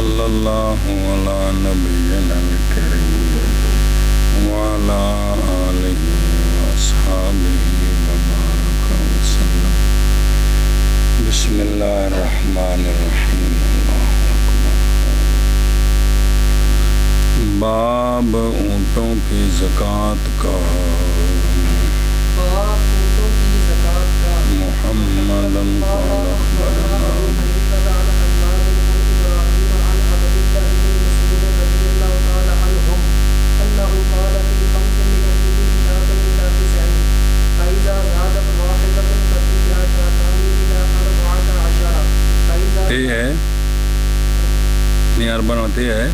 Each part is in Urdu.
صلی اللہ علی نبینا الکریم وعلی آلہ واصحابہ وبارک وسلم۔ بسم اللہ الرحمن الرحیم۔ باب اونٹوں کی زکوٰۃ کا۔ محمد قال اخبرنا یہ ہے نہیں اربن ہوتی ہے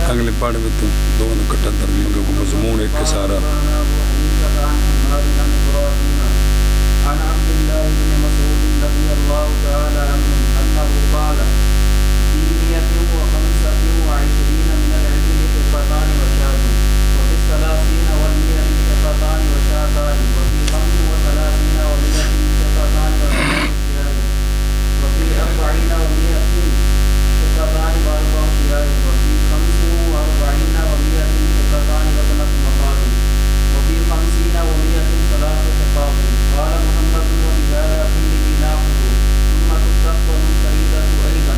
اگلے پاڑھ میں تو دونوں کٹھا ترجمہ کا مضمون ایک کے سارا۔ عن عبد الله بن مسعود رضي الله تعالى عنه أنه قال في 125 من العجل حقتان وشاة، وفي 30 والمئة حقتان وشاتان، وفي 35 ومئة حقتان وثمان شياه، وفي 40 ومئة حقتان وأربع شياه، وفي 45 ومئة حقتان وثلاث مخاض، وفي 50 ومئة ثلاث حقاق. قال محمد وبهذا كله ناخذ، ثم تستقبل الفريضة أيضا،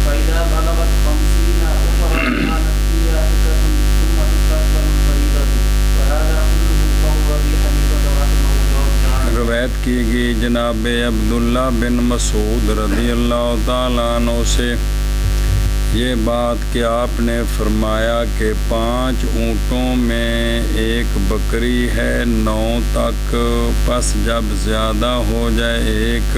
فإذا بلغت 50 أخرى كانت فيها حكة، ثم تستقبل الفريضة. وهذا كله قول أبي حنيفة رحمه الله تعالى۔ روایت کی گئی جناب عبداللہ بن مسعود رضی اللہ تعالیٰ عنہ سے یہ بات کہ آپ نے فرمایا کہ 5 اونٹوں میں ایک بکری ہے 9 تک، پس جب زیادہ ہو جائے ایک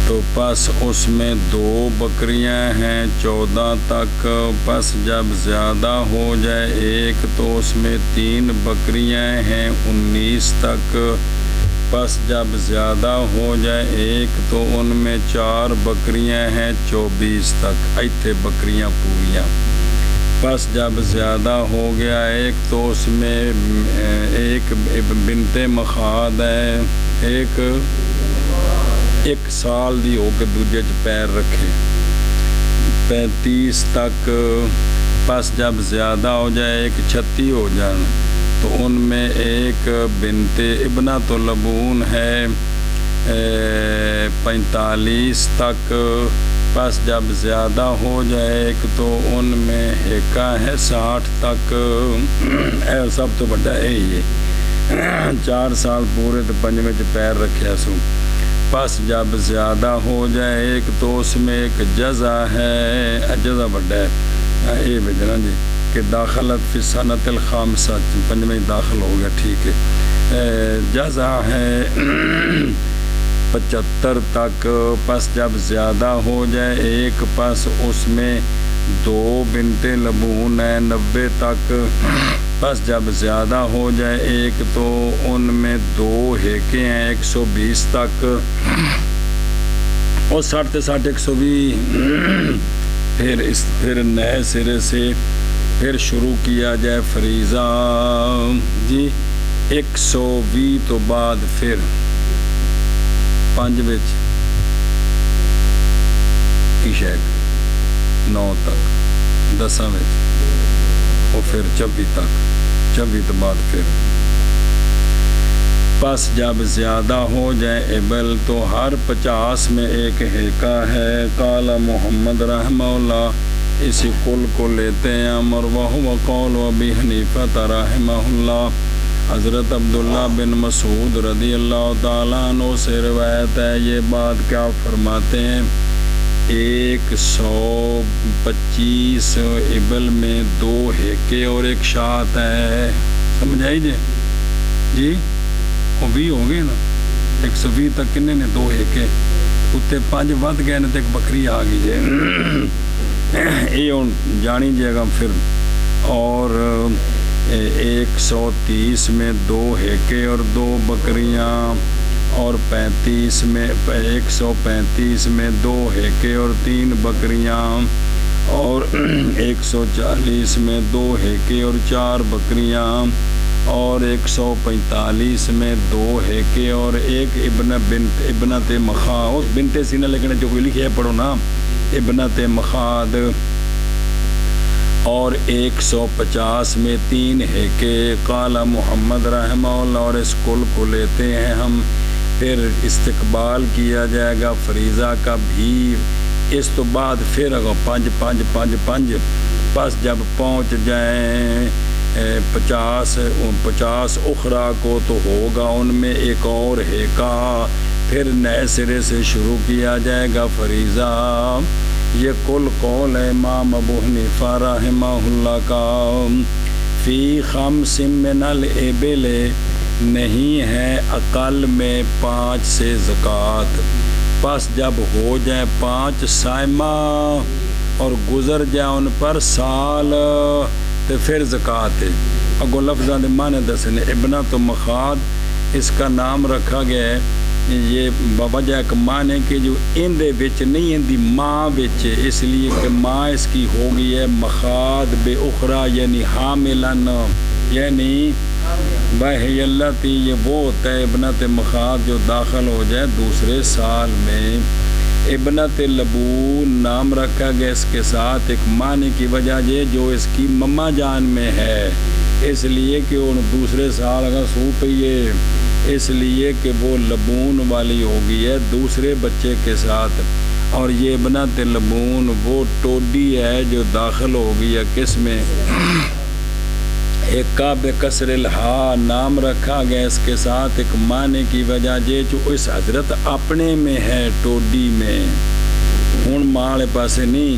تو پس اس میں 2 بکریاں ہیں 14 تک، پس جب زیادہ ہو جائے ایک تو اس میں 3 بکریاں ہیں 19 تک، پس جب زیادہ ہو جائے ایک تو ان میں 4 بکریاں ہیں 24 تک، ایتھے بکریاں پوریاں، پس جب زیادہ ہو گیا ایک تو اس میں ایک بنت مخاض ہے، ایک سال دی ہو کے دوجے چ پیر رکھے 35 تک، پس جب زیادہ ہو جائے ایک 36 ہو جان تو ان میں ایک بنت ابنۃ لبون ہے 45 تک، پس جب زیادہ ہو جائے ایک تو ان میں ایکا ہے 60 تک، سب تو بڑا ہے یہ 4 سال پورے تو 5ویں چ پیر رکھیا سو، پس جب زیادہ ہو جائے ایک تو اس میں ایک جزا ہے، جزا بڑا ہے یہ بھیجنا جی کہ داخلت فی سنۃ الخامسہ 5ویں داخل ہو گیا، ٹھیک ہے، جزا ہے 75 تک، پس جب زیادہ ہو جائے ایک پس اس میں 2 بنت لبون ہیں 90 تک، پس جب زیادہ ہو جائے ایک تو ان میں 2 ہیکے ہیں 120 تک، اور 60 سے 60 120، پھر نئے سرے سے پھر شروع کیا جائے فریضہ جی 120 تو بعد پھر 5 وچ عشاء 9 تک 10 وچ اور پھر 24 تک 24 تو بعد پھر پس جب زیادہ ہو جائے ابل تو ہر 50 میں ایک ہیکا ہے۔ قال محمد رحمہ اللہ اسی کل کو لیتے ہیں ہم، اور وہ قول ابی حنیفہ رحمہ اللہ۔ حضرت عبداللہ بن مسعود رضی اللہ تعالیٰ عنہ سے روایت ہے، یہ بات کیا فرماتے ہیں، 125 ابل میں 2 ہیکے اور 1 شات ہے، سمجھ آئی جی وہ بھی ہو گئے نا 120 تک کنے نے 2 ہیکے اتنے 5 ود گئے نے تو 1 بکری آ گئی جی یہ ہوں جانی جائے گا پھر۔ اور 130 میں 2 ہیکے اور 2 بکریاں، اور 135 میں 2 ہیکے اور 3 بکریاں، اور 140 میں 2 ہیکے اور 4 بکریاں، اور 145 میں 2 ہیکے اور 1 ابنت مخاض، بنت سینہ لکھنے جو کوئی لکھے پڑھو نا، ابنت مخاض، اور 150 میں 3 ہیکے۔ قال محمد رحمہ اللہ، اور اس کل کو لیتے ہیں ہم، پھر استقبال کیا جائے گا فریضہ کا بھی، اس تو بعد پھر اگر 5 پس جب پہنچ جائیں 50 اخرى کو تو ہوگا ان میں 1 اور ہیکا، پھر نئے سرے سے شروع کیا جائے گا فریضہ۔ یہ کل قول ہے امام ابو حنیفہ رحمہ اللہ کا۔ فی 5 من الابل، نہیں ہے اقل میں 5 سے زکوٰۃ، پس جب ہو جائیں 5 سائمہ اور گزر جائے ان پر سال تو پھر زکوٰۃ ہے۔ اگو لفظاں دے معنی دسنے، ابنۃ مخاض اس کا نام رکھا گیا ہے، یہ بوجہ ایک معنی کہ جو ان دے وچ نہیں ان دی ماں وچ، اس لیے کہ ماں اس کی ہو گئی ہے مخاض بے اخرى، یعنی حاملن، یعنی بہی اللہ تی، یہ وہ ہوتا ہے ابنت مخاض جو داخل ہو جائے دوسرے سال میں۔ ابنت لبون نام رکھا گیا اس کے ساتھ ایک معنی کی وجہ یہ جو اس کی مما جان میں ہے، اس لیے کہ وہ دوسرے سال اگر سو پیے، اس لیے کہ وہ لبون والی ہو گئی ہے دوسرے بچے کے ساتھ۔ اور یہ ابنت لبون وہ ٹوڈی ہے جو داخل ہو گئی ہے کس میں، حقہ بکسر الہا نام رکھا گیا اس کے ساتھ ایک معنی کی وجہ یہ جو اس حضرت اپنے میں ہے ٹوڈی میں، ہن ماں والے پاسے نہیں،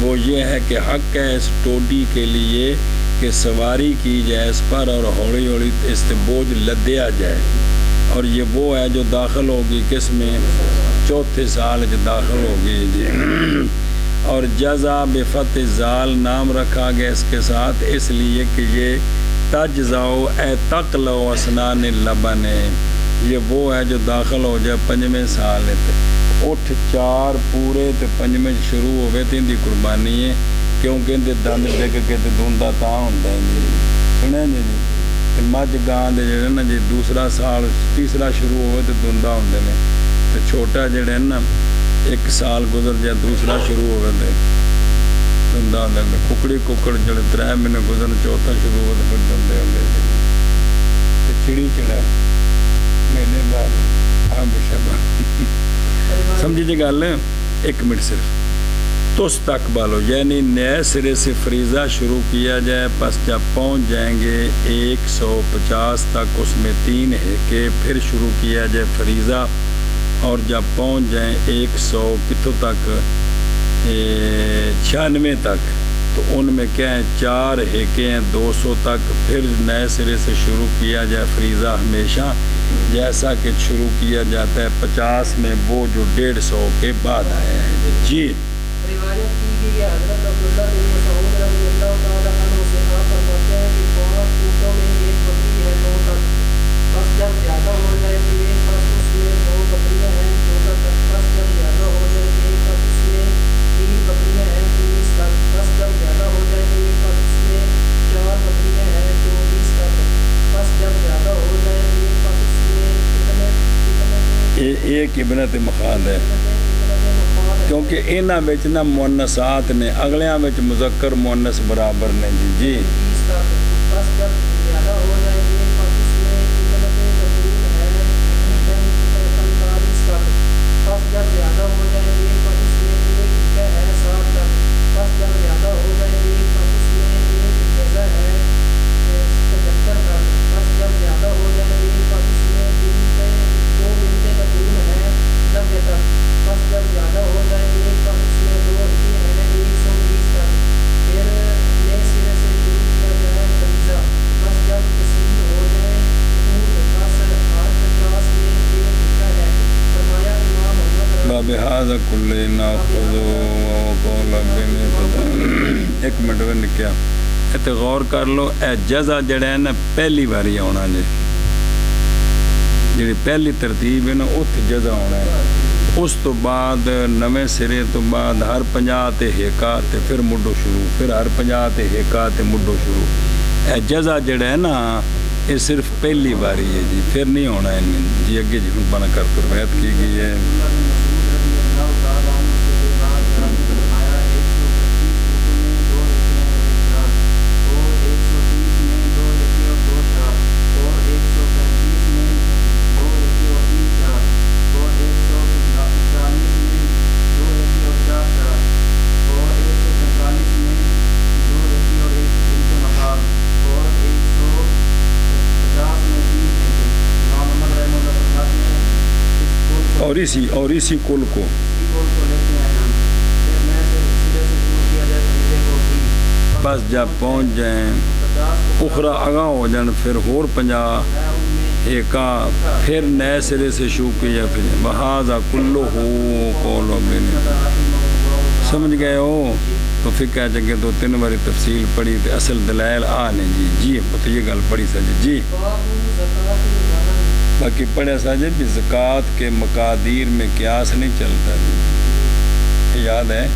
وہ یہ ہے کہ حق ہے اس ٹوڈی کے لیے کہ سواری کی جائے اس پر اور ہولی ہولی اس سے بوجھ لدیا جائے، اور یہ وہ ہے جو داخل ہوگی کس میں، 4تھے سال جو داخل ہوگی جی۔ اور جزا بفتح زال نام رکھا گیا اس کے ساتھ اس لیے کہ یہ تجزاؤ اے تقلو اسنان اللبن، یہ وہ ہے جو داخل ہو جائے 5ویں سال تے اٹھ 4 پورے تے 5ویں شروع ہوئے تے ان دی قربانی ہے، کیونکہ ان دے دند ڈگ کے تے دھوندا تا ہوندا ہے جی، سنیں جی تے مجھ گاں دے جڑے نا جی دوسرا سال تیسرا شروع ہوئے تے دھوندا ہوندے نے، تے چھوٹا جڑے نا 1 سال گزر جائے دوسرا شروع ہوئے تے دھوندا ہوندے نے، ککڑ جڑے 3 مہینے گزرن چوتھا شروع ہوئے تے پھر دھوندے ہوندے تے چڑی چڑا مہینے بعد سمجھی جی گل، 1 منٹ صرف۔ تستقبل ہو یعنی نئے سرے سے فریضہ شروع کیا جائے، پس جب پہنچ جائیں گے 150 تک اس میں 3 ہیکے، پھر شروع کیا جائے فریضہ، اور جب پہنچ جائیں 100 کتوں تک 96 تک تو ان میں کیا ہیں 4 ہیکے ہیں 200 تک، پھر نئے سرے سے شروع کیا جائے فریضہ ہمیشہ جیسا کہ شروع کیا جاتا ہے 50 میں وہ جو 150 کے بعد آیا ہے جی۔ روایت کی گئی ہے حضرت عبداللہ بن مسعود رضی اللہ تعالیٰ عنہ سے آپ فرماتے ہیں کہ 5 اونٹوں میں 1 بکری ہے 9 تک، بس جب زیادہ ہو جائے تو ایک پس اس میں 2 بکریاں ہیں 14 تک، بس جب زیادہ ہو جائے تو ایک پس اس میں 3 بکریاں ہیں 19 تک، بس جب زیادہ ہو جائے تو ایک پس اس میں 4 بکریاں ہیں 24 تک، بس جب زیادہ ہو جائے تو ایک پس اس میں ایک ابنت مخاض ہے، کیونکہ انہاں وچ نہ مؤنثات نے، اگلیاں وچ مذکر مؤنث برابر نے جی جی۔ بس جب زیادہ ہو جائے تو ایک پس اس میں ابنت لبون ہے 45 تک، بس جب زیادہ ہو جائے تو ایک پس اس میں ایک ہیکا ہے 60 تک، بس جب زیادہ ایک منٹ میں کیا اتنے غور کر لو، اے جزا جڑا ہے نا پہلی باری آنا جی، جی پہلی ترتیب ہے نا اتنے جزا ہونا ہے، اس تو بعد نویں سرے تو بعد ہر 50 تے ہیکا تے پھر مڈو شروع، پھر ہر 50 تے ہیکا تے مڈو شروع. اے جزا جڑا ہے نا یہ صرف پہلی باری ہے جی، پھر نہیں ہونا ہے جی. اگے جی ہوں بنا کر روایت کی گئی ہے اور اسی کل کو بس جب پہنچ جائیں اخرا آگاہ ہو جائیں پھر ہور 50 ایکا پھر نئے سرے سے شروع کیا پھر وہذا کلو ہو قولو بنی. سمجھ گئے ہو؟ تو پھر کہہ جگہ 2-3 باری تفصیل پڑھی تو اصل دلائل آنے جی جی تو یہ گل پڑھی سجے جی. باقی پڑھے ساجد بھی زکوٰۃ کے مقادیر میں قیاس نہیں چلتا جی، یاد ہے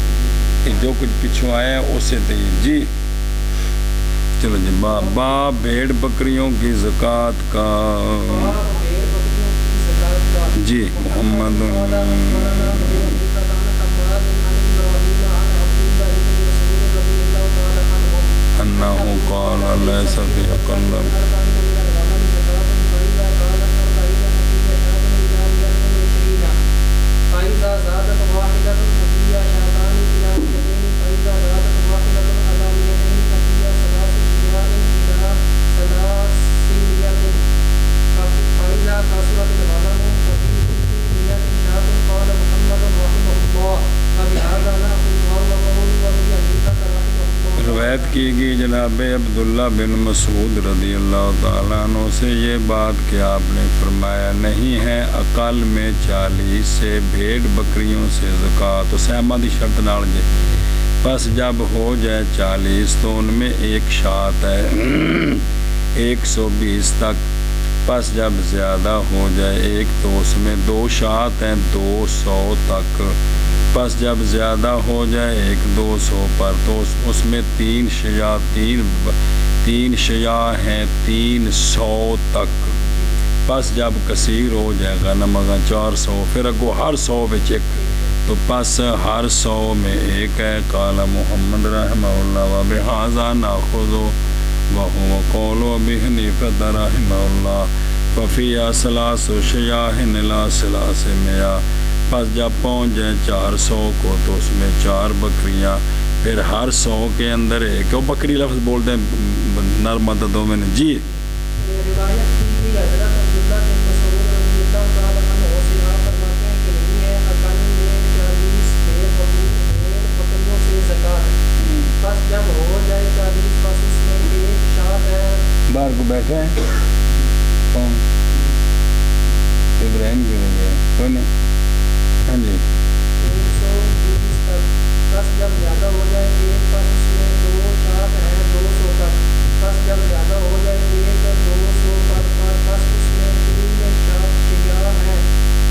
کہ جو کچھ پچھوں آیا ہے اسے دیں جی. چلو جی باب بھیڑ بکریوں کی زکوٰۃ کا جی. محمد انہو قال لیس فی اقل روایت کی گئی جناب عبداللہ بن مسعود رضی اللہ تعالیٰ عنہ سے یہ بات کہ آپ نے فرمایا نہیں ہے اقل میں 40 سے بھیڑ بکریوں سے زکوٰۃ سیما دی شرط نال جے. بس جب ہو جائے 40 تو ان میں ایک شاۃ ہے 120 تک. پس جب زیادہ ہو جائے ایک تو اس میں 2 شاۃ ہیں 200 تک. پس جب زیادہ ہو جائے ایک 200 پر تو اس میں 3 شجاع 3 شجاع ہیں 300 تک. پس جب کثیر ہو جائے غنم اگا 400 پھر اگو ہر 100 بچ ایک تو پس ہر 100 میں ایک ہے. قال محمد رحمہ اللہ و بہذا ناخذ وهو قول ابی حنیفہ رحمہ اللہ ففی ثلاث شجاع لا ثلاث مئہ. پس جب پہنچ جائیں 400 کو تو اس میں 4 بکریاں پھر ہر 100 کے اندر ایک. وہ بکری لفظ بولتے ہیں نرم عددوں میں جی. روایت کی گئی حضرت عبداللہ بن مسعود رضی اللہ تعالیٰ عنہ سے آپ فرماتے ہیں کہ نہیں ہے اقل میں 40 بھیڑ بکریوں سے زکوٰۃ. بس جب ہو جائے 40 بس اس میں ایک شاۃ ہے. باہر کو بیٹھے ہیں کون ابراہیم کی وجہ کوئی نہیں. ہاں جی 120 تک. بس جب زیادہ ہو جائے ایک بس اس میں 2 شاۃ ہیں 200 تک. بس جب زیادہ ہو جائے ایک 200 پر بس اس میں 3 شاۃ شجاع ہیں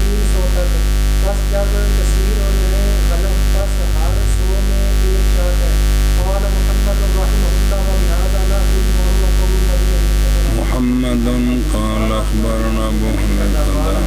300 تک. بس جب کثیر ہو جائے غنم بس ہر 100 میں ایک شاۃ ہے. قال محمد رحمہ اللہ و بہذا ناخذ وهو قول النبی محمد قال اخبرنا ابو حنیفہ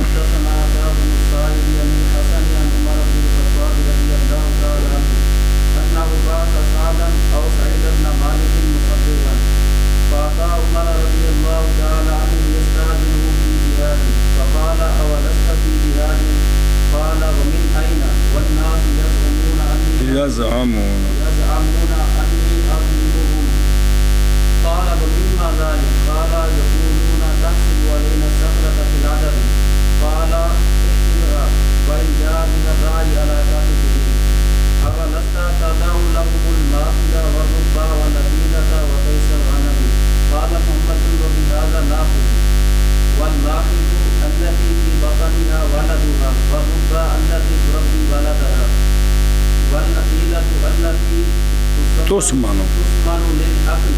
تثمن للأكل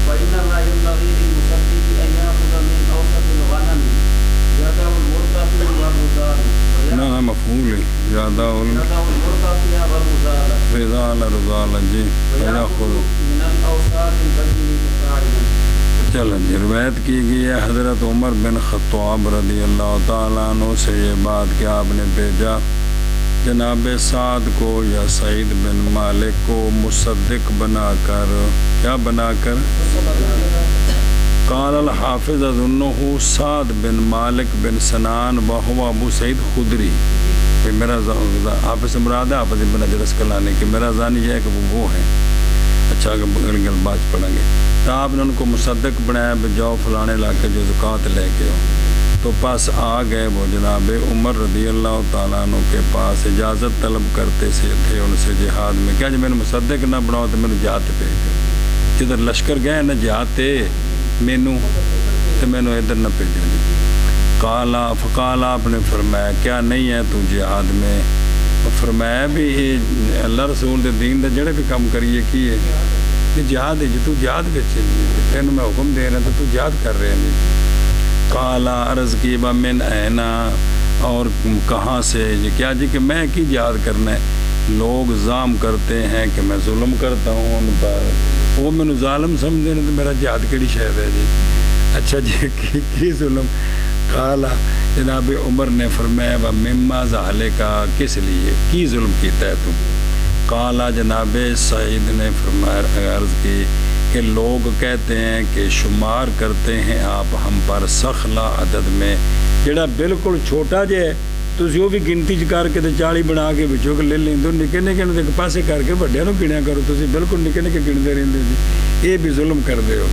وإنما ينبغي للمصدق أن يأخذ من أوسط الغنم يدع المرتفع والرذال نا مفعول ہے زیادہ يدع المرتفع والرذال رضال رضال جی ويأخذ من الأوساط البين قاعدا. چلیں جی، روایت کی گئی ہے حضرت عمر بن خطاب رضی اللہ تعالیٰ عنہ سے یہ بات کہ آپ نے بھیجا جناب سعد کو یا سعید بن مالک کو مصدق بنا کر، کیا بنا کر؟ قال الحافظ اظنہ سعد بن مالک بن سنان وہو ابو سعید خدری. میرا حافظ مراد ہے حافظ ابن حجر اسقلانی کہ میرا ظن یہ ہے کہ وہ ہے. اچھا گل بات پڑھیں گے. تو آپ نے ان کو مصدق بنایا بھی جاؤ فلانے علاقے جو زکوٰۃ لے کے آؤ. تو پاس آ گئے وہ جناب عمر رضی اللہ تعالیٰ عنہ کے پاس اجازت طلب کرتے سے تھے ان سے جہاد میں. کیا جب میں نے مصدق نہ بناؤ تو میں نے جہاد پہ جدھر لشکر گئے نہ جہاد تے مینو تو میں نے ادھر نہ بھیجو جی. فقال آپ نے فرمایا کیا نہیں ہے تو جہاد میں؟ فرمایا بھی اللہ رسول دے دین دے جڑے بھی کام کریے کی ہے جہاد ہے جی. تو جہاد بچے تینوں میں حکم دے رہا تو جہاد کر رہے ہیں جی. قال عرض کی من اینا اور کہاں سے جی؟ کیا جی کہ میں کی جہاد کرنا ہے؟ لوگ ظام کرتے ہیں کہ میں ظلم کرتا ہوں ان پر، وہ میں ظالم سمجھتے ہیں تو میرا جہاد کیڑی شاید ہے جی. اچھا جی کی ظلم؟ قال جناب عمر نے فرمایا مما ظالے کا کس لیے کی ظلم کیتا ہے تم؟ قال جناب سعید نے فرمایا عرض کی کہ لوگ کہتے ہیں کہ شمار کرتے ہیں آپ ہم پر سخلا عدد میں جڑا بالکل چھوٹا جے تو وہ بھی گنتی کر کے 40 بنا کے بچوں کے لے لیں تو نکے نکے ایک پاسے کر کے بڑے نو گنیا کرو. تھی بالکل نکے نکے گنتے رہتے جی، یہ بھی ظلم کرتے ہو.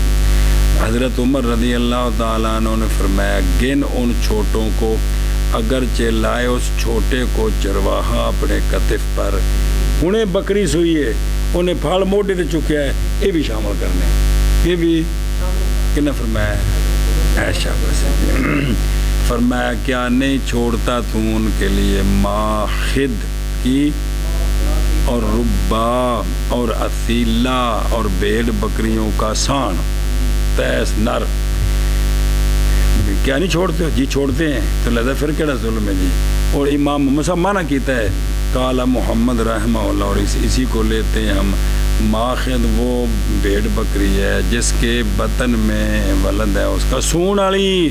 حضرت عمر رضی اللہ تعالیٰ عنہ نے فرمایا گن ان چھوٹوں کو اگرچہ لائے اس چھوٹے کو چرواہا اپنے کتف پر، انہیں بکری سوئی ہے انہیں پھال موڈے تے چکیا ہے یہ بھی شامل کرنے. یہ بھی کن فرمایا ایشا بس فرمایا کیا نہیں چھوڑتا تو ان کے لیے ماخد کی اور ربا اور اصیلہ اور بھیڑ بکریوں کا سان تیس نر، کیا نہیں چھوڑتے ہو؟ جی چھوڑتے ہیں. تو لہذا پھر کیڑا ظلم ہے جی؟ اور امام مسلم منع کیتا ہے قال محمد رحمہ اللہ، اور اسی کو لیتے ہیں ہم. ماخد وہ بھیڑ بکری ہے جس کے بطن میں ولد ہے اس کا سون والی،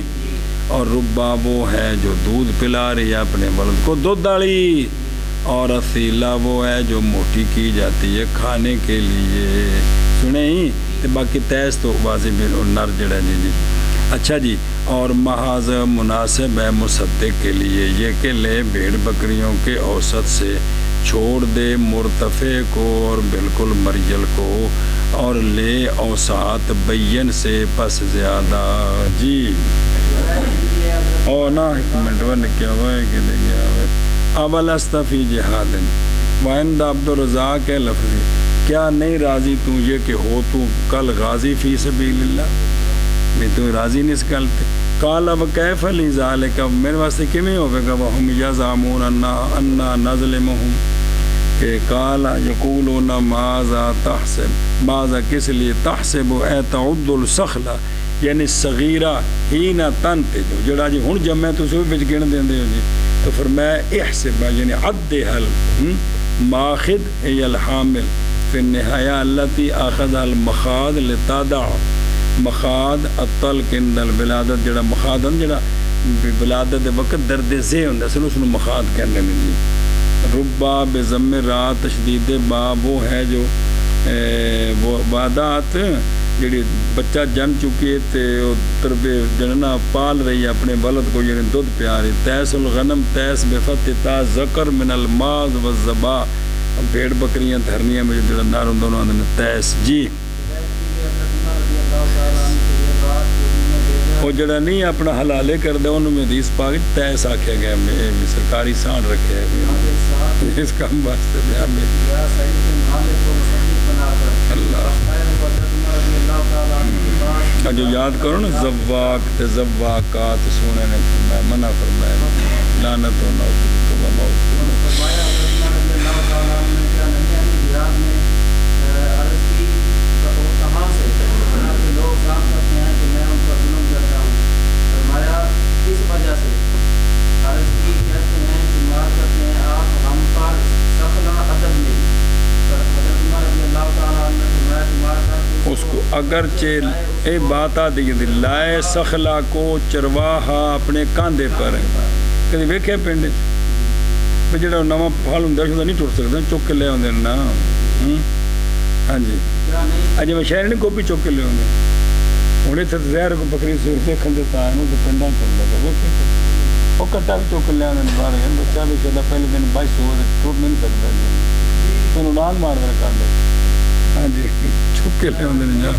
اور ربا وہ ہے جو دودھ پلا رہی ہے اپنے ولد کو دودھ والی، اور اصیلہ وہ ہے جو موٹی کی جاتی ہے کھانے کے لیے. سنیں ہی باقی تیز تو واضح نر جڑا جی جی. اچھا جی، اور محاذ مناسب ہے مصدق کے لیے یہ کہ لے بھیڑ بکریوں کے اوسط سے چھوڑ دے مرتفع کو اور بالکل مریل کو، اور لے اوساط بین سے پس زیادہ جی. اور نا ایک منٹ ون کیا ہوا ہے کہ دے گیا ہوئے اول استفی جہاد وائند عبد الرزاق کے لفظی، کیا نہیں راضی تو یہ کہ ہو تو کل غازی فی سبیل اللہ؟ میں تو راضی نہیں اس کل پہ. قال وکیف لی ذالک، میرے واسطے کیویں ہوے گا وہم یزعمون انا نظلمہم، کہ قال یقولون ماذا تحسب، ماذا کس لیے، تحسب اے تعد السخلہ یعنی صغیرہ ہی نہ تن تے جو جڑا جی ہن جمع تو سو وچ گن دیندے ہو جی. تو فرمایا احسب یعنی عد حل ماخذ ای الحامل فی النہایہ التی اخذ المخاض لتادع، مخاض الطلق عند الولادت، جڑا مخاض جڑا ولادت دے وقت درد ذہ ہوندا سن اس نو مخاض کہندے نے جی. ربا بضم را تشدید با وہ ہے جو وہ وعدات جڑی بچہ جن چکی تے تربے جننا پال رہی اپنے ولد کو یعنی دودھ پیاری. تیس الغنم تیس بفتح تا ذکر من الماز والذبا، بھیڑ بکریاں دھرنیاں میں جڑا نار ہوں دونوں اندر تیس جی. وہ جڑا نہیں اپنا حلالے کر دے انہوں میں حدیث پاک تیس آکھے گئے میں سرکاری سان رکھے ہیں اس کام واسطے بیان میں اللہ. جو یاد کرو نا زواق تے زواقات سونے نے فرمایا منع فرمایا لعنت و نعوذ و موت. اگرچہ اے بات آدھی لائے سخلا کو چرواہا اپنے کاندھے پر کدی ویکھے پنڈ بھی جڑا نواں پھل ہوں نہیں ٹر سکتا چک کے لے آدھے نا ہاں جی اج میں شہر نہیں گوبھی چک کے لے آدھے ہوں اتنے زہر کو بکری سور دیکھن دیتا ہے تو پنڈا چل رہا وہ کٹا بھی چک کے لے آدھے باہر بچہ بھی چلتا پہلے دن 2200 ٹوٹ نہیں سکتا جی تو ڈانگ مار دینا کر دے ہاں جی چک کے لے آدھے جا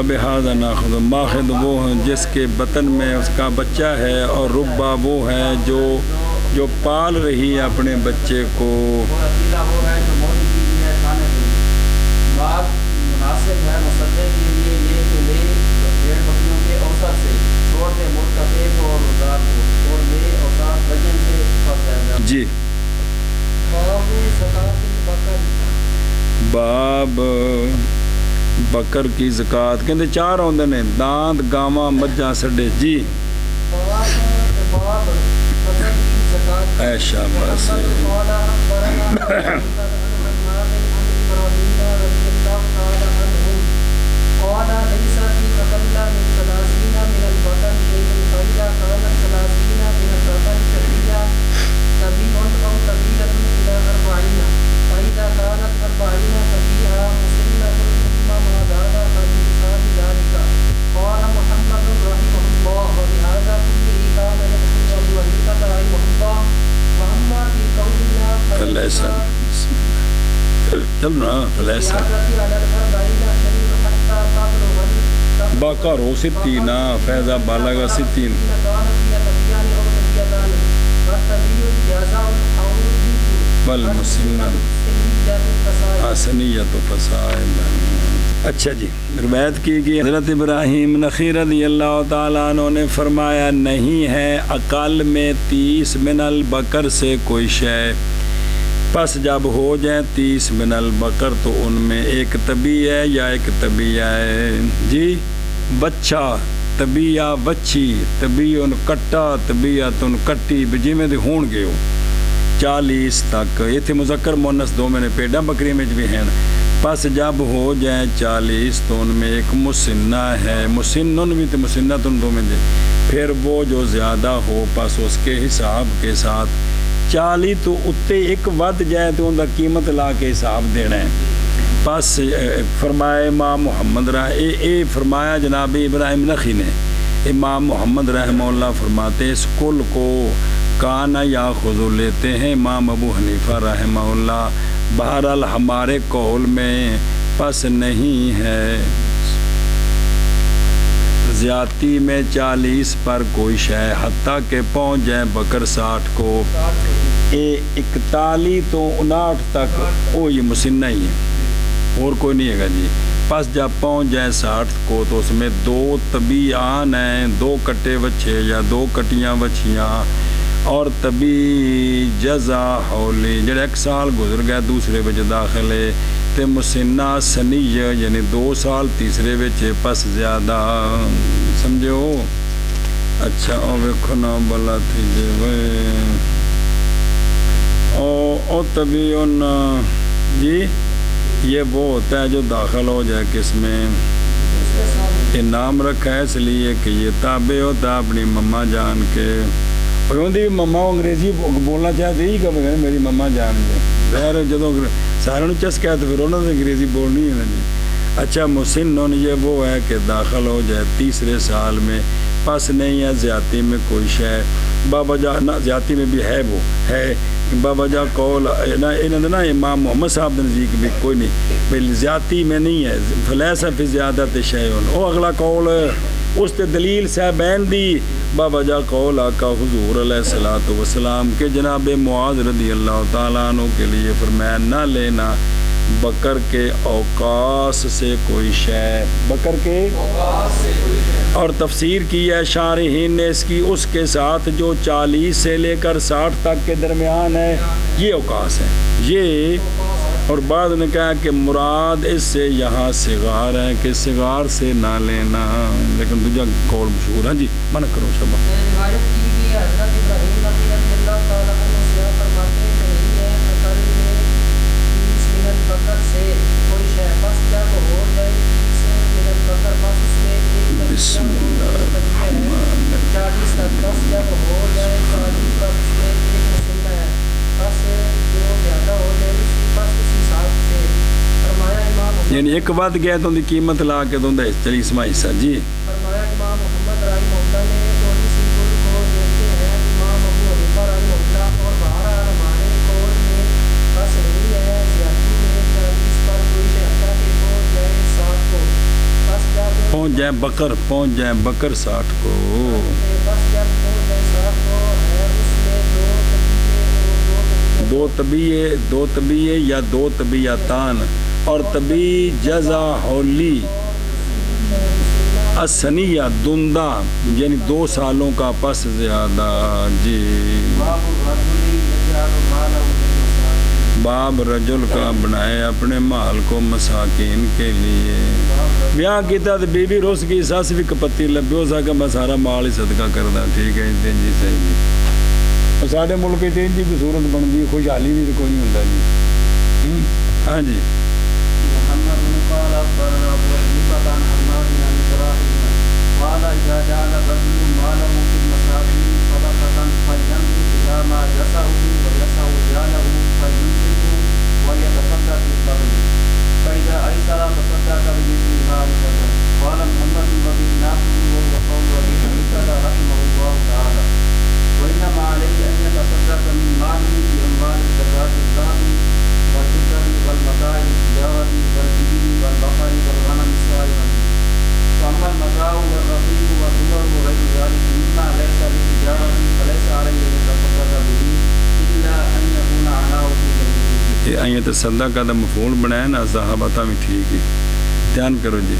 بہذا ناخذ ماخذ وہ ہے جس کے بطن میں اس کا بچہ ہے اور ربا وہ ہے جو پال رہی ہے اپنے بچے کو مناسب ہے مصدق کے لیے یہ کہ لے بھیڑ بکریوں کے اوسط سے چھوڑ دے مرتفع کو اور رضا کو اور لے اوسط وجن سے فضل جی باب بکر کی زکات کہندے 4 ہوندے نے دانت گاواں مجھاں سڈے جی اے شاباش قال ليس في أقل من 30 من البطن شيء فإذا كانت 30 من البطن شبيا تبيع أو طويلة إلى 40 فإذا كانت 40 ففيها مسنة ثم ما زاد فبحساب ذلك قال محمد رحمه الله وبهذا كله كان يقصد أبو حنيفة رحمه الله وأما في قول الله فليس فليس باقر 60 فیضا بالغ 60 والمسنہ سنیت فسائل اچھا جی روایت کی گئی حضرت ابراہیم نخعی رضی اللہ تعالیٰ عنہ نے فرمایا نہیں ہے اقل میں 30 من البقر سے کوئی شے پس جب ہو جائیں 30 من البقر تو ان میں ایک طبی ہے یا ایک طبیعہ ہے جی بچہ طبیعہ بچی طبیعن کٹا طبیعتن کٹی جی میں دے ہون گے ہو 40 تک یہ تھے مذکر مونس دو میں نے پیڑا بکری میں بھی ہیں پس جب ہو جائیں 40 تو ان میں ایک مسنہ ہے مسنن بھی تھے مسنتن دو میں دے پھر وہ جو زیادہ ہو پس اس کے حساب کے ساتھ 40 تو اتے ایک ود جائے تو ان کا قیمت لا کے حساب دینا ہے پس فرمایا امام محمد فرمایا جناب ابراہیم نخعی نے امام محمد رحمہ اللہ فرماتے اس کل کو کانا یا خضو لیتے ہیں امام ابو حنیفہ رحمہ اللہ بہرحال ہمارے قول میں پس نہیں ہے زیادتی میں 40 پر کوئی شے حتیٰ کہ پہنچ جائیں بکر 60 کو 41 تو 59 تک وہ یہ مسنہ ہی ہے اور کوئی نہیں ہے گا جی پس جب پہنچ جائیں 60 کو تو اس میں 2 طبیعان ہیں 2 کٹے بچے یا 2 کٹیاں بچیاں اور طبی جزا حولی جڑا 1 سال گزر گیا دوسرے بچ داخل ہے تے مسنہ سنیہ یعنی 2 سال تیسرے بچ پس زیادہ سمجھو اچھا او ویکھو نا بلا تھی جی وے او طبیعن جی یہ وہ ہوتا ہے جو داخل ہو جائے کس میں یہ نام رکھا ہے اس لیے کہ یہ تابع ہوتا اپنی مما جان کے اور ان دی مما انگریزی بولنا چاہتے ہی کب گئے میری مما جان کے ظاہر جدو سارے نو چسکا تو پھر انہوں نے انگریزی بولنی ہے نا جی اچھا مسنن یہ وہ ہے کہ داخل ہو جائے تیسرے سال میں پس نہیں ہے زیادتی میں کوئی شے بابا جا نہ زیادتی میں بھی ہے وہ ہے بابا جا قول انہوں نے امام محمد صاحب نزدیک بھی کوئی نہیں بھائی زیادتی میں نہیں ہے فلیسا فی زیادت شیئن او اگلا قول اس تے دلیل صاحبین دی بابا جا قول آقا حضور علیہ الصلوۃ والسلام کے جناب معاذ رضی اللہ تعالیٰ عنہ کے لیے فرمایا نہ لینا بکر کے اوقاس سے کوئی شے بکر کے اور تفسیر کی ہے شارحین نے اس کی اس کے ساتھ جو 40 سے لے کر 60 تک کے درمیان ہے یہ اوقاس ہے یہ اور بعد نے کہا کہ مراد اس سے یہاں صغار ہے کہ صغار سے نہ لینا لیکن دوجا قول مشہور ہے جی منع کرو شبہ یعنی ایک ود گیا تو ان کی قیمت لا کے تو اندر چلی اسما حصہ جی فرمایا امام محمد رحمہ اللہ نے تھوڑی سی گل کو دیکھتے ہیں امام ابو حنیفہ رحمہ اللہ اور بہرحال ہمارے قول میں بس نہیں ہے زیادتی میں 40 پر کوئی شرطہ کہ پہنچ جائے 60 کو بس جب پہنچ جائے بکر 60 کو بس جب پہنچ جائے 60 کو ہے اس میں دو طبیعے یا دو طبیعتان اور طبی جزا ہولی اسنیہ دندہ یعنی 2 سالوں کا پس زیادہ جی باب رجل کا بنائے اپنے مال کو مساکین کے لیے بیاہ کیتا تو بی بی روس کی ساس بھی کپتی لبی ہو سکا میں سارا مال ہی صدقہ کردا ٹھیک ہے دین جی صحیح جی اور سارے ملک دین جی کوئی صورت بنتی خوشحالی بھی کوئی نہیں ہوتا جی ہاں جی محمد بن قال أخبرنا أبو حنيفة عن حماد عن إبراهيم قال إذا جعل الرجل ماله في المساكين صدقة فلينظر إلى ما يسعه ويسع جاله فليمسكه وليتصدق بالفضل فإذا أيسر تصدق بمثل ما أيسر قال محمد وبه ناخذ وهو قول أبي حنيفة رحمه الله تعالى وإنما عليه أن يتصدق من ماله بأموال الزكاة الذهب والفضة والمتاع التجارة والإبل والبقر والغنم السائمة فأما المتاع والرقيق والدور وغير ذلك مما ليس للتجارة فليس عليه أن يتصدق به إلا أن يكون عناه في جميعه. یہ آئیں تصدق کا مفعول بنایا نا صحابہ بھی ٹھیک ہے دھیان کرو جی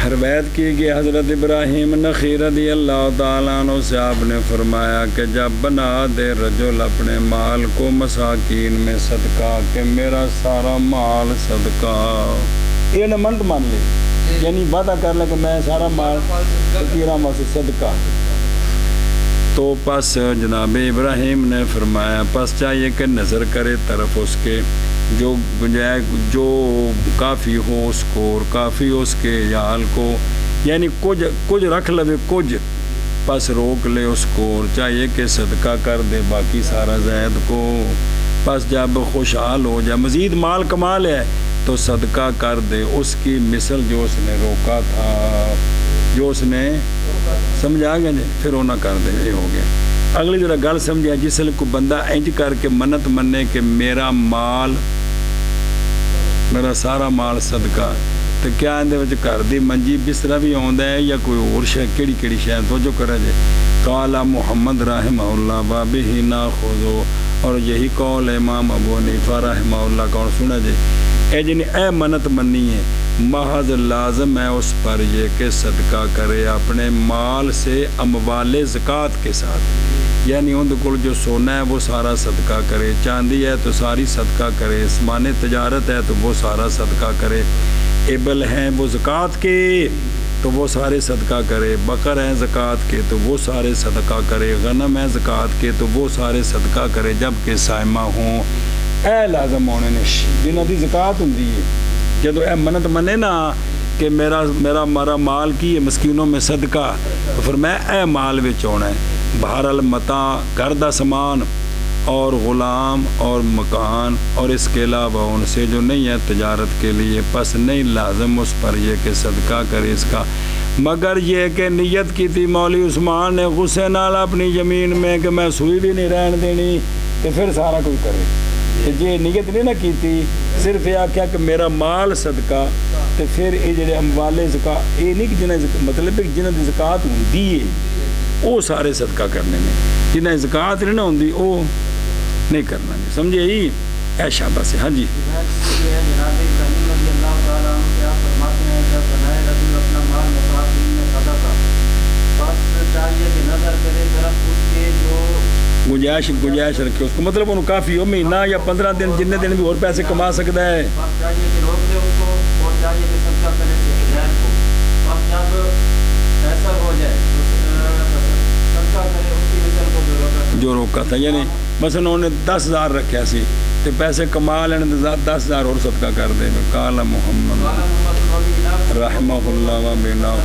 روایت کی کہ حضرت ابراہیم نخعی رضی اللہ تعالیٰ عنہ سے آپ نے فرمایا کہ جب بنا دے رجل اپنے مال کو مساکین میں صدقہ کہ میرا سارا مال صدقہ یہ نہ منت مان لے یعنی وعدہ کر لے کہ میں سارا مال تیرا مال صدقہ تو پس جناب ابراہیم نے فرمایا پس چاہیے کہ نظر کرے طرف اس کے جو گنجائش جو کافی ہو اس کو اور کافی ہو اس کے عیال کو یعنی کچھ رکھ لے کچھ پس روک لے اس کو اور چاہیے کہ صدقہ کر دے باقی سارا زید کو پس جب خوشحال ہو جائے مزید مال کمال ہے تو صدقہ کر دے اس کی مثل جو اس نے روکا تھا جو اس نے سمجھا گیا جی پھر وہ نہ کر دے یہ ہو گیا اگلی ذرا گل سمجھا جس لئے کو بندہ انج کر کے منت مننے کہ میرا سارا مال صدقہ تو کیا اندے وچ گھر دی منجی بستر بھی آوندا ہے یا کوئی اور شے کیڑی شے توجہ کرے جے قال محمد رحمہ اللہ بابہ ناخذ اور یہی قول امام ابو حنیفہ رحمہ اللہ کون سنا جے اے جنی اے منت مننی ہے محض لازم ہے اس پر یہ کہ صدقہ کرے اپنے مال سے اموال زکوٰۃ کے ساتھ یعنی ان کو جو سونا ہے وہ سارا صدقہ کرے چاندی ہے تو ساری صدقہ کرے سامان تجارت ہے تو وہ سارا صدقہ کرے ابل ہیں وہ زکوٰۃ کے تو وہ سارے صدقہ کرے بقر ہیں زکوٰۃ کے تو وہ سارے صدقہ کرے غنم ہیں زکوٰۃ کے تو وہ سارے صدقہ کرے جب کہ سائمہ ہوں اے لازم ہونے نے جنہاں دی زکوٰۃ ہوندی ہے جدو اے منت منے نا کہ میرا مال کی ہے مسکینوں میں صدقہ تو پھر میں اے مال وچ ہونا ہے بہرحال متاع گھر دا سامان اور غلام اور مکان اور اس کے علاوہ ان سے جو نہیں ہے تجارت کے لیے پس نہیں لازم اس پر یہ کہ صدقہ کرے اس کا مگر یہ کہ نیت کی تھی مولوی عثمان نے غصے نال اپنی زمین میں کہ میں سوئی بھی نہیں رہن دینی تو پھر سارا کوئی کرے یہ نیت نہیں نہ کی تھی صرف یہ آخیا کہ میرا مال صدقہ تو پھر یہ جڑے اموال زکوٰۃ یہ نہیں کہ جنہیں مطلب کہ جنہیں دی زکوٰۃ ہوندی ہے وہ سارے صدقہ کرنے میں جنہیں زکوٰۃ نہیں نہ ہوندی وہ نہیں کرنا جی سمجھے ہی اے شاباش ہے ہاں جی جناب ابراہیم رضی اللہ تعالیٰ عنہ سے آپ فرماتے ہیں جب بنائے رجل اپنا مال مساکین میں صدقہ بس چاہیے کہ نظر کرے طرف اس کے جو گنجائش رکھے اس کو مطلب انہوں کافی ہو مہینہ یا 15 دن جتنے دن بھی اور پیسے کما سکتا ہے بس چاہیے کہ روک دے اس کو اور چاہیے کہ صدقہ کرے غیر کو بس جب ایسا ہو جائے صدقہ کرے اس کی مثل کو جو روکا تھا یعنی مثلا انہوں نے 10,000 رکھیا سی تو پیسے کما لینے 10,000 اور صدقہ کر دے قال محمد رحمہ اللہ و بنا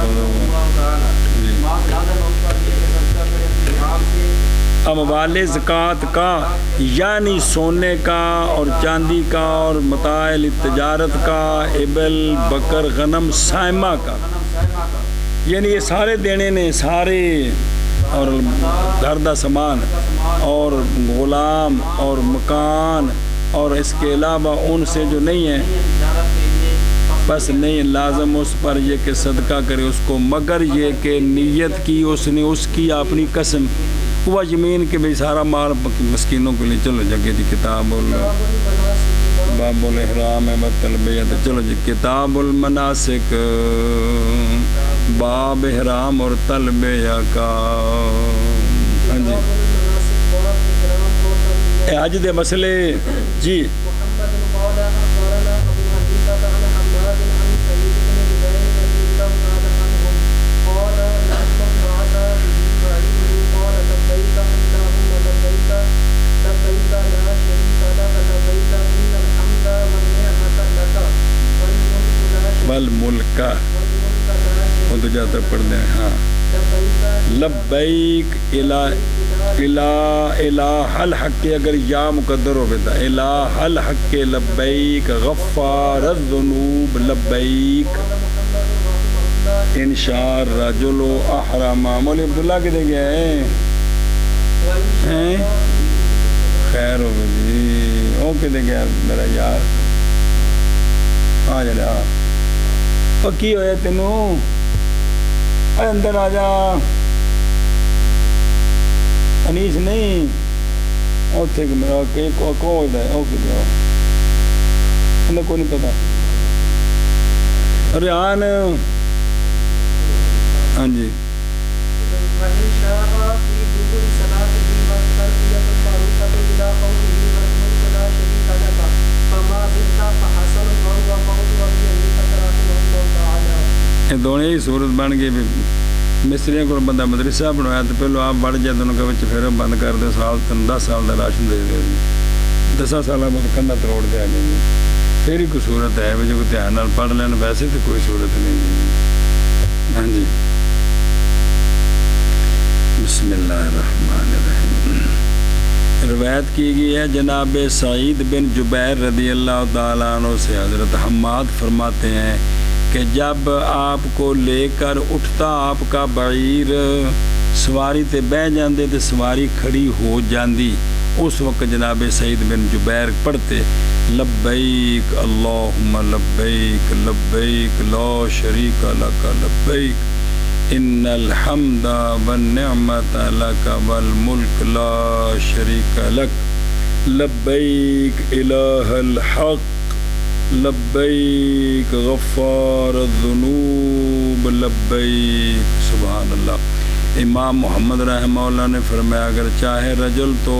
اموال زکوٰۃ کا یعنی سونے کا اور چاندی کا اور متاع تجارت کا، ابل بکر غنم سائمہ کا، یعنی یہ سارے دینے نے سارے، اور گھر دا سامان اور غلام اور مکان، اور اس کے علاوہ ان سے جو نہیں ہے بس نہیں لازم اس پر یہ کہ صدقہ کرے اس کو، مگر یہ کہ نیت کی اس نے اس کی اپنی قسم ہوا یمین کہ بھئی سارا مال مسکینوں کے لیے. چلو جگہ جی کتاب باب الاحرام و تلبیہ، چلو جی کتاب المناسک، باب احرام اور تلبیہ کا. ہاں جی حج دے مسئلے جی. والملک وہ تو جاتا پڑھ دیں. ہاں لبیک الہ الحق، اگر یا مقدر ہو بیتا الہ الحق لبیک غفار الذنوب لبیک انشاء الرجل احرام. مولی عبداللہ کدھے گئے ہیں؟ خیر ہو جی. وہ کدھے گیا میرا یار؟ ہاں جی ہاں. وہ کی ہویا تینوں؟ اے اندر آ جا. انیس نہیں اوتھے کہ میرا کہ کون ہے او کدھر ہے انہیں کو نہیں پتا. ریحان ہاں جی. یہ دونوں ہی صورت بن گئی. مستریوں کو بندہ مدرسہ بنوایا تو پہلو آپ بڑھ جائے دونوں کے پھر بند کر دے سال 10 سال کا راشن دے دے 10 سال بعد کندا تروڑ دیا جی. پھر ہی کوئی صورت ہے جو دھیان نال پڑھ لین، ویسے تو کوئی صورت نہیں جی. ہاں جی بسم اللہ الرحمن الرحیم. روایت کی گئی ہے جناب سعید بن جبیر رضی اللہ تعالیٰ عنہ سے، حضرت حماد فرماتے ہیں کہ جب آپ کو لے کر اٹھتا آپ کا بعیر سواری تے بہ جاندے تے سواری کھڑی ہو جاندی، اس وقت جناب سعید بن جبیر پڑھتے لبیک اللہم لبیک لبیک لا شریک لک لبیک ان الحمد والنعمت لک والملک لا شریک لک لبیک الہ الحق لبیک غفار الذنوب لبیک. سبحان اللہ. امام محمد رحمہ اللہ نے فرمایا اگر چاہے رجل تو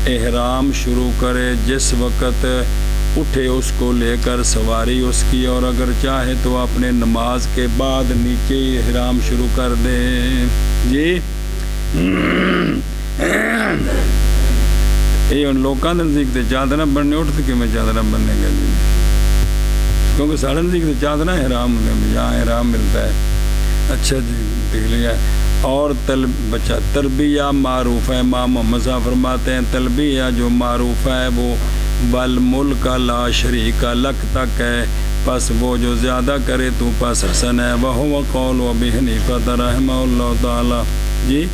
احرام شروع کرے جس وقت اٹھے اس کو لے کر سواری اس کی، اور اگر چاہے تو اپنے نماز کے بعد نیچے احرام شروع کر دے. جی یہ ان لوگوں نے نزدیک تے چادرہ بننے اٹھتے کہ میں چادرہ بننے گا جی، کیونکہ سارے نزدیک تے چادرہ احرام جہاں احرام ملتا ہے. اچھا جی دیکھ لیا. اور بچہ تلبیہ معروف ہے. امام محمد صاحب فرماتے ہیں تلبیہ جو معروف ہے وہ والملک لا شریک لک تک ہے، پس وہ جو زیادہ کرے تو پس حسن ہے. وہو قول ابی حنیفہ رحمہ اللہ تعالی. جی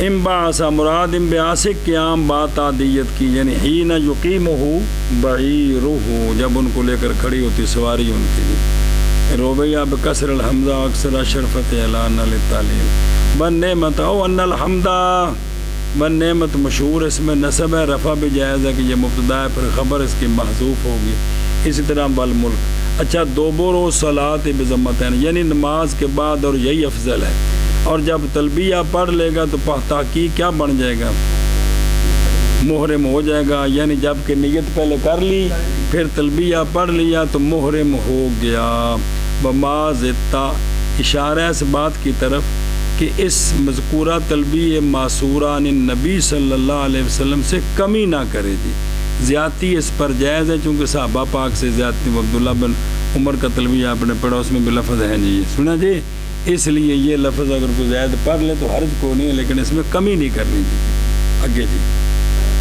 امباسا مراد امبیاس قیام بات عادیت کی، یعنی حین یقیمہ بعیرہ، جب ان کو لے کر کھڑی ہوتی سواری ان کی. روبیہ بکسر الحمزہ اکثر شرفت اعلان للتعلیم. والنعمت او ان الحمدہ، والنعمت مشہور اس میں نصب ہے، رفع بھی جائز ہے کہ یہ مبتدا ہے، پھر خبر اس کی محذوف ہوگی. اسی طرح والملک. اچھا دوبر و صلاۃ بضمتین، یعنی نماز کے بعد، اور یہی افضل ہے. اور جب تلبیہ پڑھ لے گا تو تحقیق کیا بن جائے گا؟ محرم ہو جائے گا. یعنی جب کہ نیت پہلے کر لی پھر تلبیہ پڑھ لیا تو محرم ہو گیا. وما زدتا، اشارہ اس بات کی طرف کہ اس مذکورہ تلبیہ معصورہ عن نبی صلی اللہ علیہ وسلم سے کمی نہ کرے جی. زیادتی اس پر جائز ہے چونکہ صحابہ پاک سے زیادتی. عبداللہ بن عمر کا تلبیہ آپ نے پڑھا اس میں بھی لفظ ہے جی. سنا جی اس لیے یہ لفظ اگر کوئی زائد پڑھ لے تو حرج کو نہیں ہے، لیکن اس میں کمی نہیں کرنی جی۔ آگے جی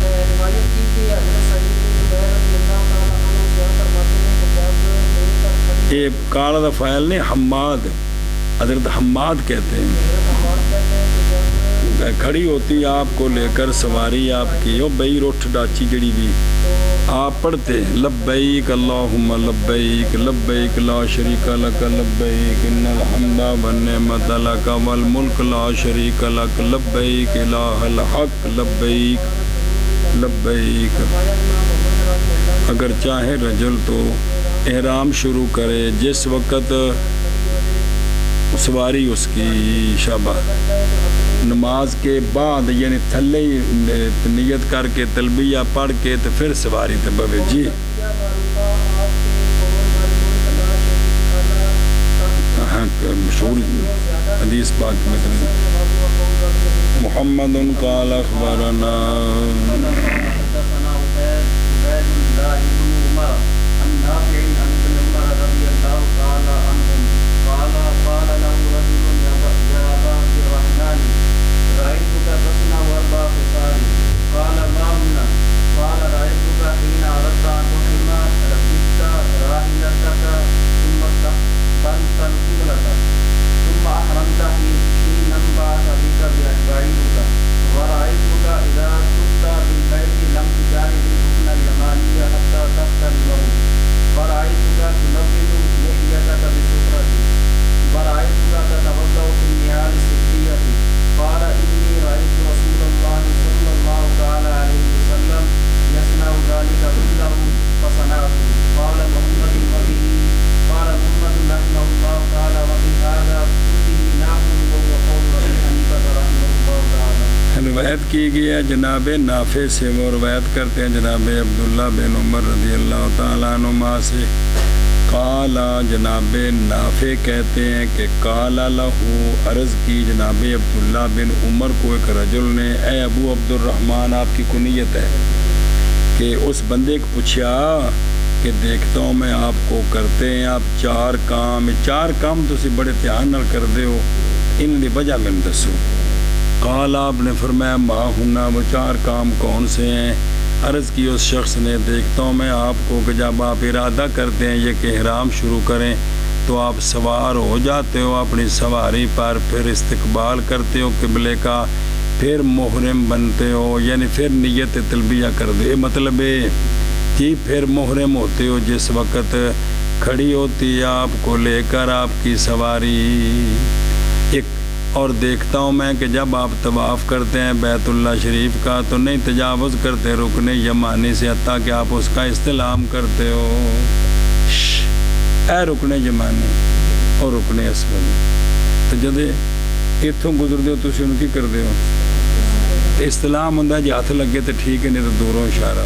روایت کی کہ حضرت سعید بن جبیر رضی اللہ تعالیٰ عنہ بیان فرماتے ہیں کہ جب میرے تک یہ کالا دا فائل نہیں، حماد، حضرت حماد کہتے ہیں، حماد کہتے ہیں کہ جب کھڑی ہوتی آپ کو لے کر سواری آپ کی، او بئی روٹھ ڈاچی جڑی بھی آپ پڑھتے ہیں لبیک اللہم لبیک لبیک لا شریک لک لبیک ان الحمد والنعمت لک والملک لا شریک لک لبیک الہ الحق لبیک لبیک۔ اگر چاہے رجل تو احرام شروع کرے جس وقت سواری اس کی شابہ نماز کے بعد، یعنی تھلے نیت کر کے تلبیہ پڑھ کے تو پھر سواری تے بوے جی۔ ہاں مشہور حدیث پاک میں محمد قال اخبرنا روایت کی گئی ہے جناب نافع سے، وہ روایت کرتے ہیں جناب عبداللہ بن عمر رضی اللہ تعالیٰ عنہما سے، قالا جناب نافع کہتے ہیں کہ قالا لہو عرض کی جناب عبداللہ بن عمر کو ایک رجل نے، اے ابو عبد الرحمن آپ کی کنیت ہے، کہ اس بندے کو پوچھا کہ دیکھتا ہوں میں آپ کو کرتے ہیں آپ چار کام تسی بڑے دھیان نال کر دے ہو، ان دی وجہ میں دسو۔ قال آپ نے فرمایا ما ہننا، وہ چار کام کون سے ہیں؟ عرض کی اس شخص نے، دیکھتا ہوں میں آپ کو کہ جب آپ ارادہ کرتے ہیں یہ کہ احرام شروع کریں تو آپ سوار ہو جاتے ہو اپنی سواری پر، پھر استقبال کرتے ہو قبلے کا، پھر محرم بنتے ہو، یعنی پھر نیت تلبیہ کر دے، مطلب کہ پھر محرم ہوتے ہو جس وقت کھڑی ہوتی ہے آپ کو لے کر آپ کی سواری ایک۔ اور دیکھتا ہوں میں کہ جب آپ طواف کرتے ہیں بیت اللہ شریف کا تو نہیں تجاوز کرتے رکن یمانی سے، حتیٰ کہ آپ اس کا استلام کرتے ہو، اے رکن یمانی اور رکن اسود، تو جدے اتوں گزرتے ہو تسی ان کی کرتے ہو استلام ہوں جی ہاتھ لگے تو ٹھیک ہے، نہیں تو دوروں اشارہ،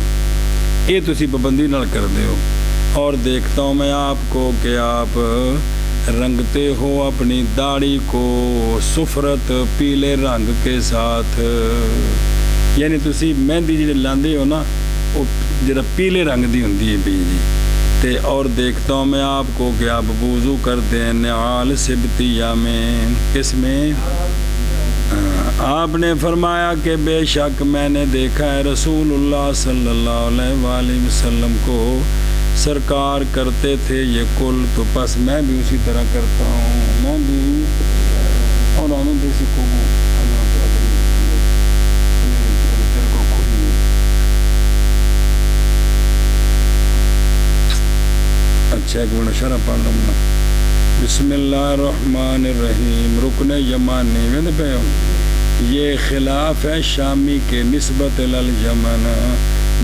یہ تسی پابندی نال کرتے ہو۔ اور دیکھتا ہوں میں آپ کو کہ آپ رنگتے ہو اپنی داڑھی کو سفرت پیلے رنگ کے ساتھ، یعنی تسی مہندی جی لاندے ہو نا وہ جڑا پیلے رنگ دی ہوندی ہے بھی جی، تے اور دیکھتا ہوں میں آپ کو کہ آپ وضو کرتے ہیں نعال سبتیہ میں، کس میں؟ آپ نے فرمایا کہ بے شک میں نے دیکھا ہے رسول اللہ صلی اللہ علیہ وآلہ وسلم کو سرکار کرتے تھے یہ کل، تو پس میں بھی اسی طرح کرتا ہوں، میں بھی اور آنوں دیسی کو اچھا ایک بڑا شرح پڑھ لوں۔ بسم اللہ الرحمن الرحیم، رکن یمانی میں پہ یہ خلاف ہے شامی کے نسبت الیمن،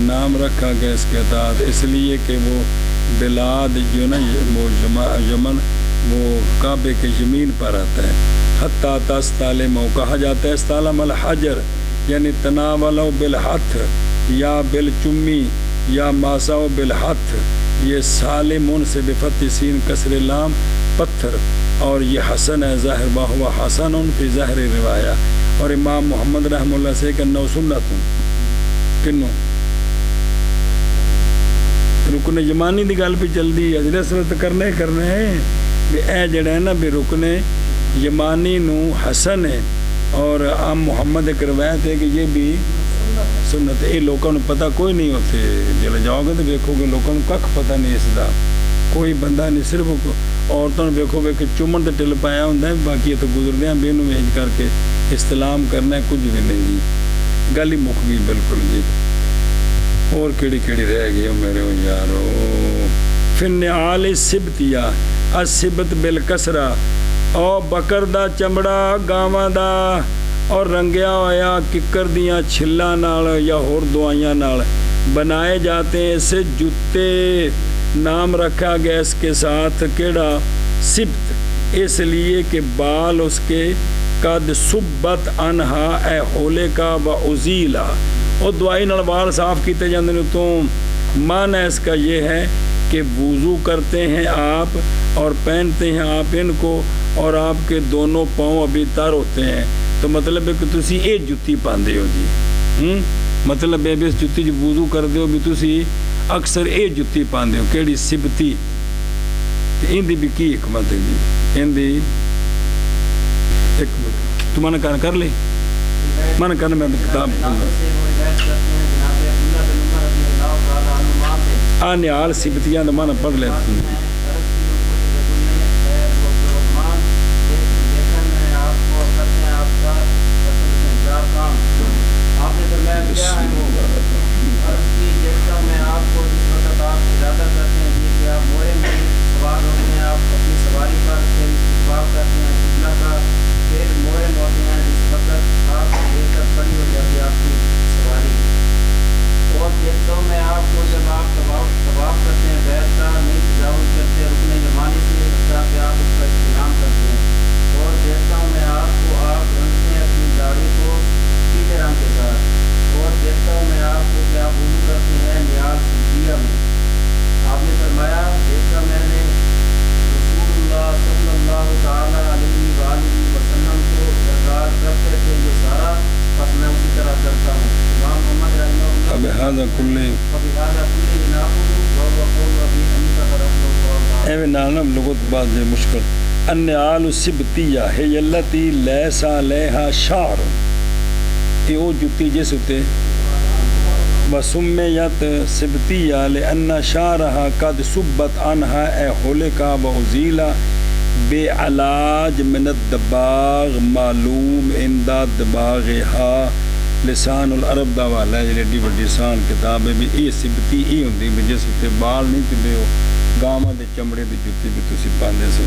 نام رکھا گیا اس کے تحت اس لیے کہ وہ بلاد جو نا وہ یمن وہ کعبے کے زمین پر آتا ہے، حتیٰ تستعلم کہا جاتا ہے استعلم الحجر، یعنی تناولو بالہتھ یا بالچمی یا ماساو بالہتھ، یہ سالمون سے بفتح سین کسر لام پتھر، اور یہ حسن ہے ظاہر باہوا حسن فی ظاہر روایہ، اور امام محمد رحمہ اللہ سے کہ نو سنت کنوں رکن یمانی دی گل پہ چل دی ہے، رسمت کرنے ہیں بھی اے جڑا ہے نا بھی رکن یمانی نو حسن ہے اور عام محمد ایک روایت ہے کہ یہ بھی سنت ہے. یہ لوگوں کو پتہ کوئی نہیں ہوتے. جل جاؤ گے تو دیکھو گے لوگوں کو کھ پتہ نہیں اس کا. کوئی بندہ نہیں, صرف عورتوں نے دیکھو گے کہ چومن تے ٹل پایا ہوتا ہے, باقی تو گزردیاں بے نو ویج کر کے استلام کرنا ہے, کچھ بھی نہیں جی. گل ہی مک گئی بالکل جی. اور کیڑی کیڑی رہ گئی میرے یارو. فن سبتیا السبت بالکسرا او بکر دا چمڑا گاواں دا اور رنگیا ہویا ککر دیاں چھلاں نال یا ہور دوائیاں نال بنائے جاتے ہیں. اسے جوتے نام رکھا گیا اس کے ساتھ کیڑا سبت, اس لیے کہ بال اس کے قد سبت انہا اے ہولے کا و ازیلا, اور دوائی نال بال صاف کیتے جاندے نے. تو معنی اس کا یہ ہے کہ وضو کرتے ہیں آپ اور پہنتے ہیں آپ ان کو, اور آپ کے دونوں پاؤں ابھی تر ہوتے ہیں. تو مطلب ہے کہ تسی یہ جتی پاندے ہو جی. مطلب ہے اس جتی جو وضو کرتے ہو بھی تسی اکثر یہ جتی پاندے ہو کیڑی سبتی. ان دی بھی کی حکمت ہے جی. ان دی ایک تو من کر لے من کرنا میں کتاب نیال سبتیاں دا معنی پڑھ لے. مشکل النعال سبتیہ ہے التی لیس علیہا شعر, یہ وہ جتی جس اتے وسمیت سبتیہ لأن شعرہا قد سبت عنہا اے ہولکا وازیلا بے علاج من الدباغ معلوم اندہ دباغہا. لسان العرب دا والا ہے جی بڑی سان کتاب ہے بھی یہ سبتی یہ ہوندی بھی جس اتے بال نہیں تلے ہو گاواں دے چمڑے دی جُتی بھی تسی پاندے سو.